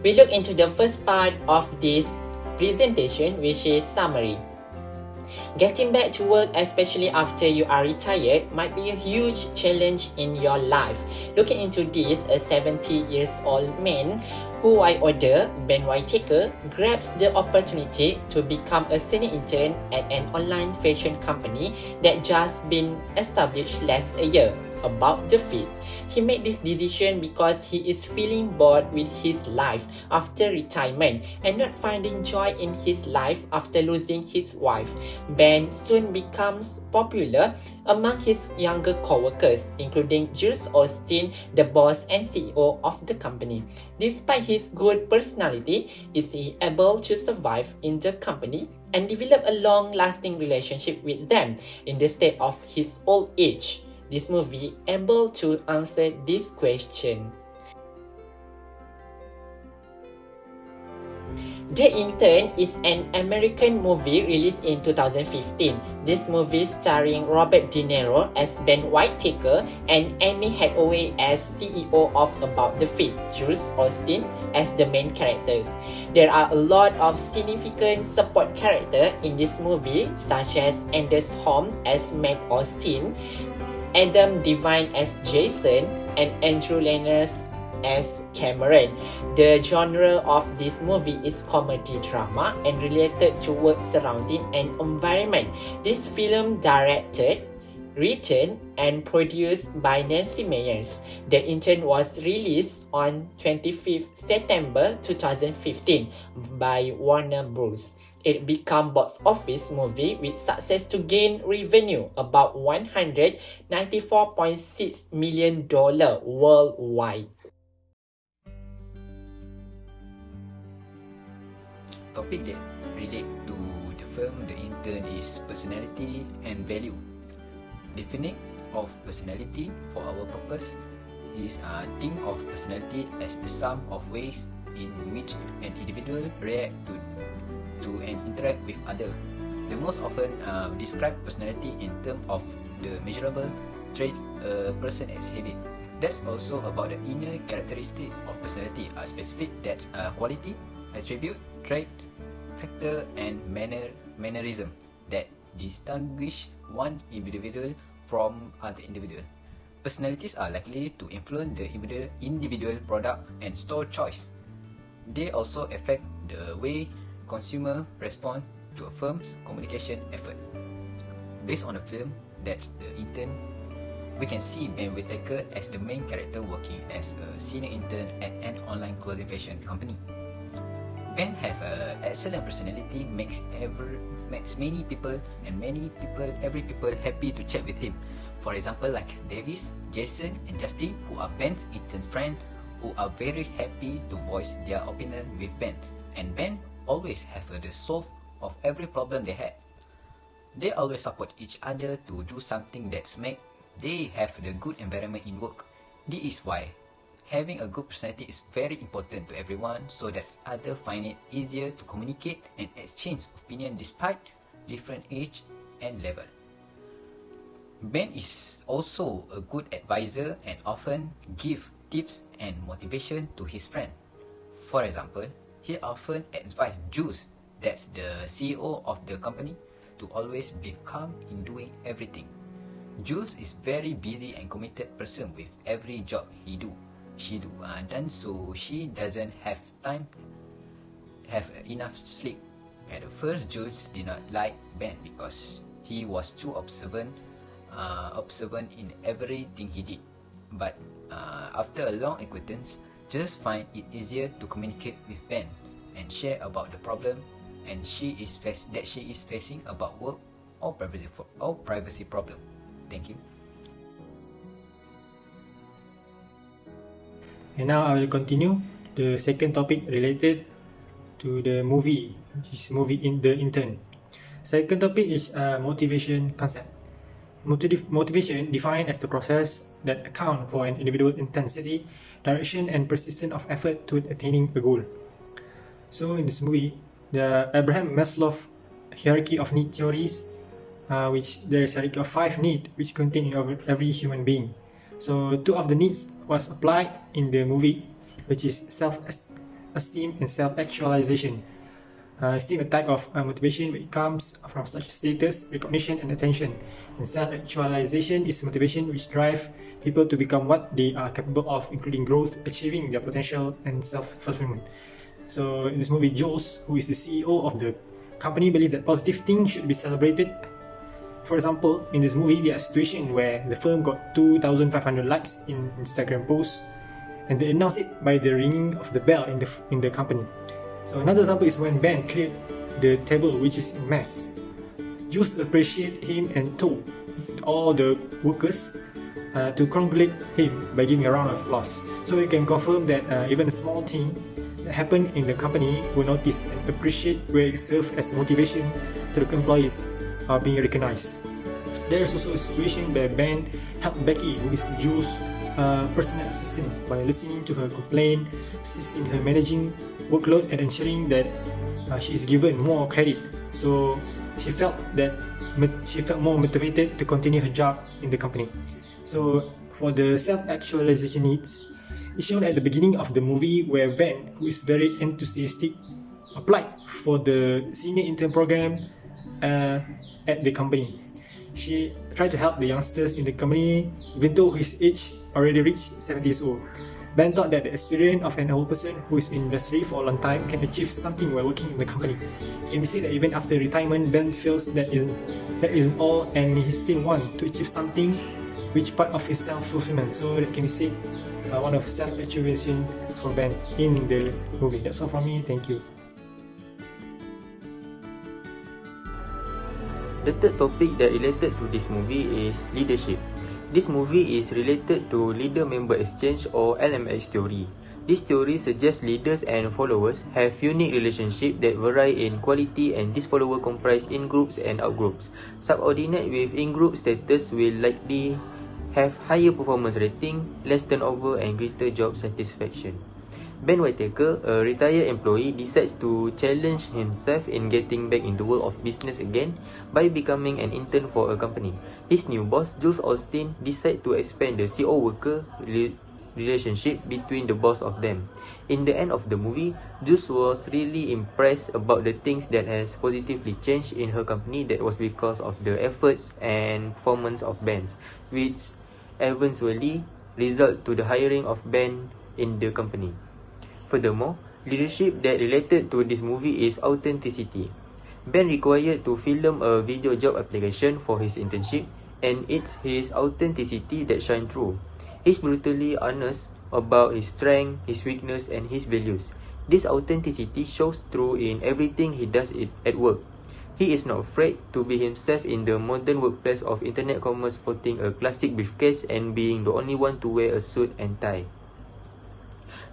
We look into the first part of this presentation, which is summary. Getting back to work, especially after you are retired, might be a huge challenge in your life. Looking into this, a 70 years old man who I order, Ben Whitaker, grabs the opportunity to become a senior intern at an online fashion company that just been established last a year. About the fit, he made this decision because he is feeling bored with his life after retirement and not finding joy in his life after losing his wife. Ben soon becomes popular among his younger co-workers, including Jules Austin, the boss and CEO of the company. Despite his good personality, is he able to survive in the company and develop a long-lasting relationship with them in the state of his old age? This movie able to answer this question. The Intern is an American movie released in 2015. This movie starring Robert De Niro as Ben Whitaker and Annie Hathaway as CEO of About the Fit, Jules Austin as the main characters. There are a lot of significant support characters in this movie, such as Anders Holm as Matt Austin, Adam Devine as Jason, and Andrew Lannis as Cameron. The genre of this movie is comedy drama and related to work surrounding an environment. This film directed, written, and produced by Nancy Meyers. The Intern was released on 25th September 2015 by Warner Bros. It became box office movie with success to gain revenue about $194.6 million worldwide. Topic that relate to the film The Intern is personality and value. Definition of personality for our purpose is think of personality as the sum of ways in which an individual react to and interact with others. The most often describe personality in terms of the measurable traits a person exhibit. That's also about the inner characteristic of personality, specific that's quality, attribute, trait, factor, and mannerism that distinguish one individual from other individual. Personalities are likely to influence the individual product and store choice. They also affect the way consumer respond to a firm's communication effort. Based on the film that's The Intern, we can see Ben Whitaker as the main character working as a senior intern at an online clothing fashion company. Ben have an excellent personality, makes many people happy to chat with him. For example, like Davis, Jason, and Justin, who are Ben's intern's friends, who are very happy to voice their opinion with Ben. And Ben always have the solve of every problem they had. They always support each other to do something that's make they have the good environment in work. This is why having a good personality is very important to everyone, so that others find it easier to communicate and exchange opinion despite different age and level. Ben is also a good advisor and often give tips and motivation to his friend. For example, he often advised Jules, that's the CEO of the company, to always be calm in doing everything. Jules is very busy and committed person with every job she do, so she doesn't have enough sleep. At first, Jules did not like Ben because he was too observant in everything he did. But after a long acquaintance, just find it easier to communicate with Ben and share about the problem and she is facing about work or privacy problem. Thank you. And now I will continue the second topic related to the movie, which is movie in The Intern. Second topic is motivation concept. Motivation defined as the process that account for an individual intensity, direction, and persistence of effort to attaining a goal. So in this movie, the Abraham Maslow hierarchy of need theories, which there is a hierarchy of 5 needs which contain in every human being. So 2 of the needs was applied in the movie, which is self-esteem and self-actualization. Esteem, a type of motivation which comes from such status, recognition, and attention. And self-actualization is motivation which drives people to become what they are capable of, including growth, achieving their potential, and self-fulfillment. So in this movie, Jules, who is the CEO of the company, believes that positive things should be celebrated. For example, in this movie, there is a situation where the firm got 2,500 likes in Instagram posts, and they announced it by the ringing of the bell in the company. So another example is when Ben cleared the table which is in mess. Jules appreciated him and told all the workers to congratulate him by giving a round of applause. So you can confirm that even a small thing that happened in the company will notice and appreciate where it serves as motivation to the employees are being recognized. There is also a situation where Ben helped Becky, who is Jules' personal assistant, by listening to her complaint, assist in her managing workload, and ensuring that she is given more credit. So she felt more motivated to continue her job in the company. So for the self-actualization needs, it's shown at the beginning of the movie where Ben, who is very enthusiastic, applied for the senior intern program at the company. She tried to help the youngsters in the company, even though his age already reached 70 years old. Ben thought that the experience of an old person who is in industry for a long time can achieve something while working in the company. It can be said that even after retirement, Ben feels that isn't all, and he still wants to achieve something which part of his self-fulfillment. So that can be said one of self-actualization for Ben in the movie. That's all from me. Thank you. The third topic that related to this movie is leadership. This movie is related to leader-member exchange or LMX theory. This theory suggests leaders and followers have unique relationships that vary in quality, and these followers comprise in-groups and out-groups. Subordinate with in-group status will likely have higher performance rating, less turnover, and greater job satisfaction. Ben Whitaker, a retired employee, decides to challenge himself in getting back in the world of business again by becoming an intern for a company. His new boss, Jules Austin, decides to expand the CEO-worker relationship between the both of them. In the end of the movie, Jules was really impressed about the things that has positively changed in her company. That was because of the efforts and performance of Ben, which eventually result to the hiring of Ben in the company. Furthermore, leadership that related to this movie is authenticity. Ben required to film a video job application for his internship, and it's his authenticity that shine through. He's brutally honest about his strength, his weakness, and his values. This authenticity shows through in everything he does at work. He is not afraid to be himself in the modern workplace of internet commerce, sporting a classic briefcase and being the only one to wear a suit and tie.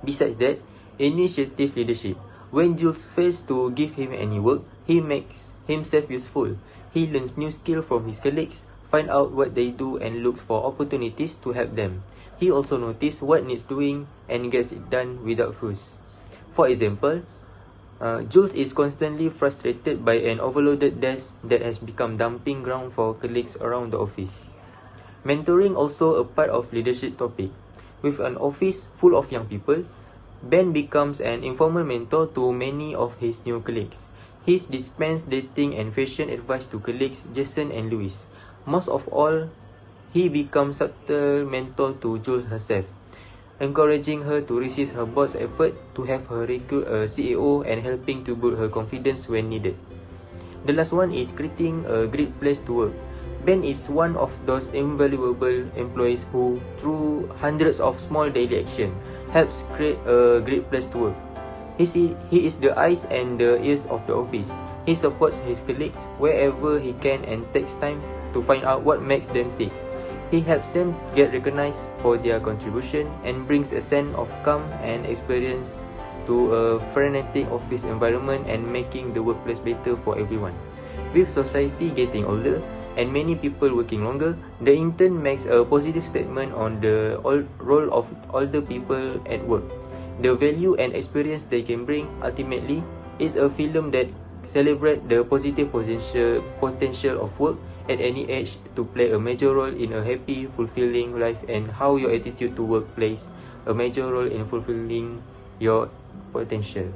Besides that, initiative leadership. When Jules fails to give him any work, he makes himself useful. He learns new skills from his colleagues, find out what they do, and looks for opportunities to help them. He also notices what needs doing and gets it done without fuss. For example, Jules is constantly frustrated by an overloaded desk that has become dumping ground for colleagues around the office. Mentoring also a part of leadership topic. With an office full of young people, Ben becomes an informal mentor to many of his new colleagues. He dispenses dating and fashion advice to colleagues Jason and Louis. Most of all, he becomes subtle mentor to Jules herself, encouraging her to resist her boss's effort to have her recruit a CEO and helping to build her confidence when needed. The last one is creating a great place to work. Ben is one of those invaluable employees who, through hundreds of small daily actions, helps create a great place to work. He is the eyes and the ears of the office. He supports his colleagues wherever he can and takes time to find out what makes them tick. He helps them get recognized for their contribution and brings a sense of calm and experience to a frenetic office environment and making the workplace better for everyone. With society getting older and many people working longer, the intern makes a positive statement on the role of older people at work. The value and experience they can bring. Ultimately, is a film that celebrates the positive potential of work at any age to play a major role in a happy, fulfilling life, and how your attitude to work plays a major role in fulfilling your potential.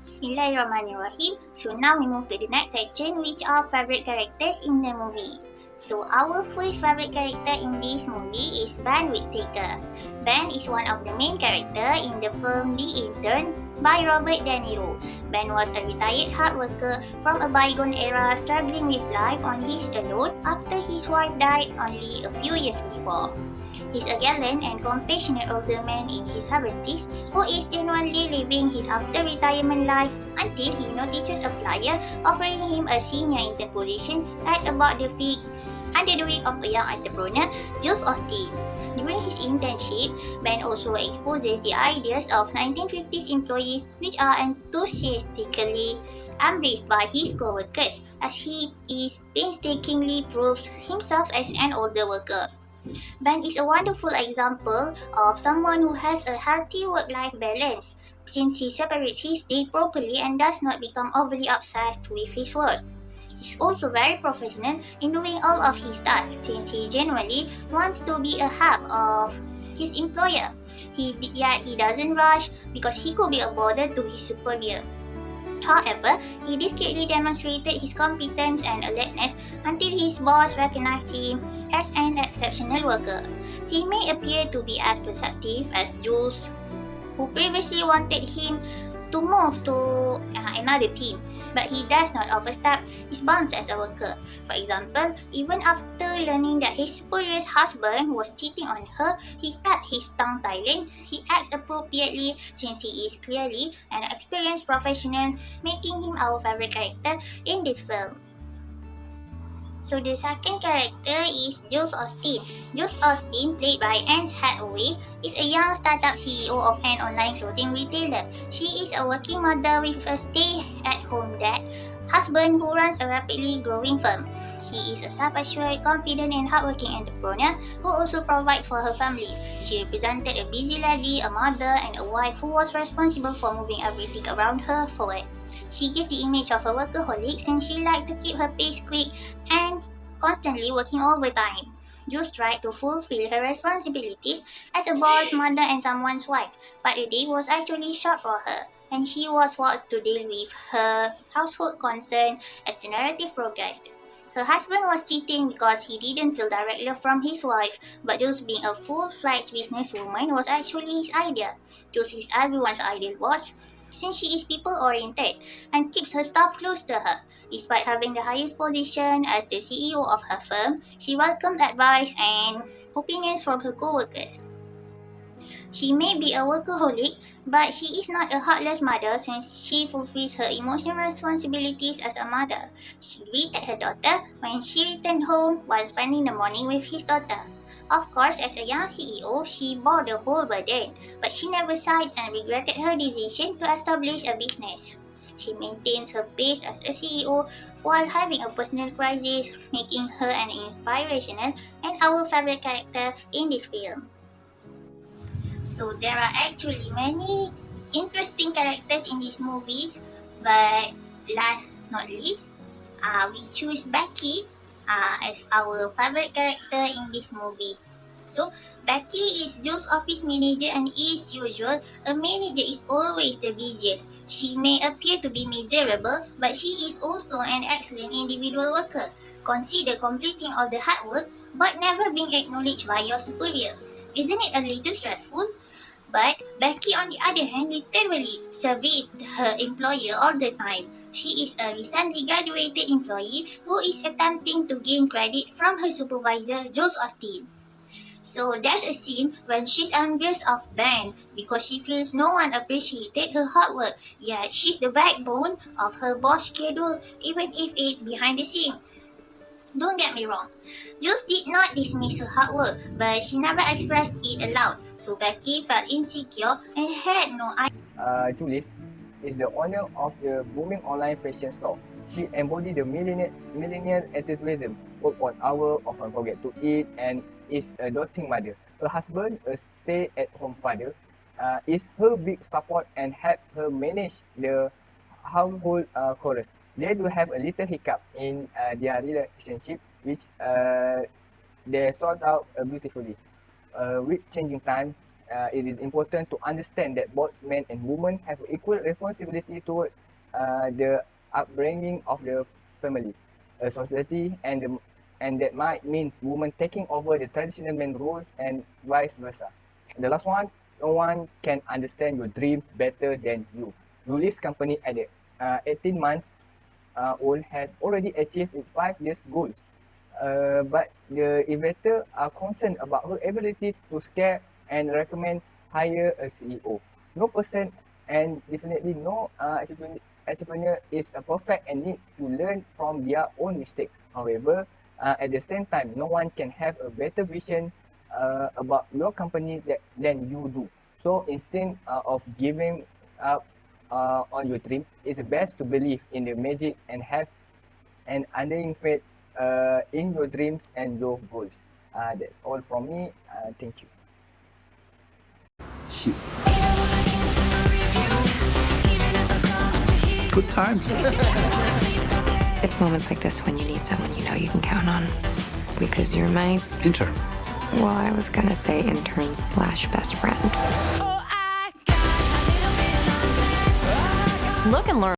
Bismillahirrahmanirrahim. So now we move to the next section, which are favorite characters in the movie. So our first favorite character in this movie is Ben Whittaker. Ben is one of the main characters in the film The Intern by Robert De Niro. Ben was a retired hard worker from a bygone era struggling with life on his own after his wife died only a few years before. He's a gallant and compassionate older man in his 70s who is genuinely living his after-retirement life until he notices a flyer offering him a senior intern position at about the fig under the wing of a young entrepreneur, Jules Austin. During his internship, Ben also exposes the ideas of 1950s employees which are enthusiastically embraced by his co-workers as he is painstakingly proves himself as an older worker. Ben is a wonderful example of someone who has a healthy work-life balance since he separates his day properly and does not become overly obsessed with his work. He's also very professional in doing all of his tasks since he genuinely wants to be a hub of his employer. Yet he doesn't rush because he could be a bother to his superior. However, he discreetly demonstrated his competence and alertness until his boss recognized him as an exceptional worker. He may appear to be as perceptive as Jules, who previously wanted him to move to another team, but he does not overstep his bounds as a worker. For example, even after learning that his superior's husband was cheating on her, he kept his tongue tied. He acts appropriately since he is clearly an experienced professional, making him our favorite character in this film. So the second character is Jules Austin. Jules Austin, played by Anne Hathaway, is a young startup CEO of an online clothing retailer. She is a working mother with a stay-at-home dad husband who runs a rapidly growing firm. He is a self-assured, confident and hardworking entrepreneur who also provides for her family. She represented a busy lady, a mother and a wife who was responsible for moving everything around her forward. She gave the image of a workaholic since she liked to keep her pace quick and constantly working overtime. Jules tried to fulfill her responsibilities as a boss, mother and someone's wife, but the day was actually short for her, and she was forced to deal with her household concern as the narrative progressed. Her husband was cheating because he didn't feel direct love from his wife, but Jules being a full-fledged businesswoman was actually his idea. Jules is everyone's ideal boss, since she is people-oriented and keeps her staff close to her. Despite having the highest position as the CEO of her firm, she welcomed advice and opinions from her co-workers. She may be a workaholic, but she is not a heartless mother since she fulfills her emotional responsibilities as a mother. She greeted her daughter when she returned home while spending the morning with his daughter. Of course, as a young CEO, she bore the whole burden, but she never sighed and regretted her decision to establish a business. She maintains her pace as a CEO while having a personal crisis, making her an inspirational and our favorite character in this film. So there are actually many interesting characters in these movies, but last not least, we choose Becky as our favorite character in this movie. So Becky is Jules' office manager, and as usual, a manager is always the busiest. She may appear to be miserable, but she is also an excellent individual worker. Consider completing all the hard work, but never being acknowledged by your superior. Isn't it a little stressful? But Becky, on the other hand, literally surveys her employer all the time. She is a recently graduated employee who is attempting to gain credit from her supervisor, Jules Austin. So there's a scene when she's envious of Ben because she feels no one appreciated her hard work. Yet she's the backbone of her boss' schedule, even if it's behind the scene. Don't get me wrong, Jules did not dismiss her hard work, but she never expressed it aloud. So Becky felt insecure and had no idea. Julius is the owner of the booming online fashion store. She embodied the millennial enthusiasm, work on hours, often forget to eat, and is a doting mother. Her husband, a stay-at-home father, is her big support and help her manage the household chores. They do have a little hiccup in their relationship, which they sort out beautifully. With changing time, it is important to understand that both men and women have equal responsibility toward the upbringing of the family, society, and that might means women taking over the traditional men roles and vice versa. The last one, no one can understand your dream better than you. Julie's company at 18 months old has already achieved its 5 years goals. But the inventor are concerned about her ability to scale and recommend hire a CEO. No person and definitely no entrepreneur is perfect and need to learn from their own mistake. However, at the same time, no one can have a better vision about your company than you do. So instead of giving up on your dream, it's best to believe in the magic and have an undying faith in your dreams and your goals. That's all from me. Thank you. Good times. It's moments like this when you need someone you know you can count on. Because you're my... Intern. Well, I was gonna say intern/best friend. Look and learn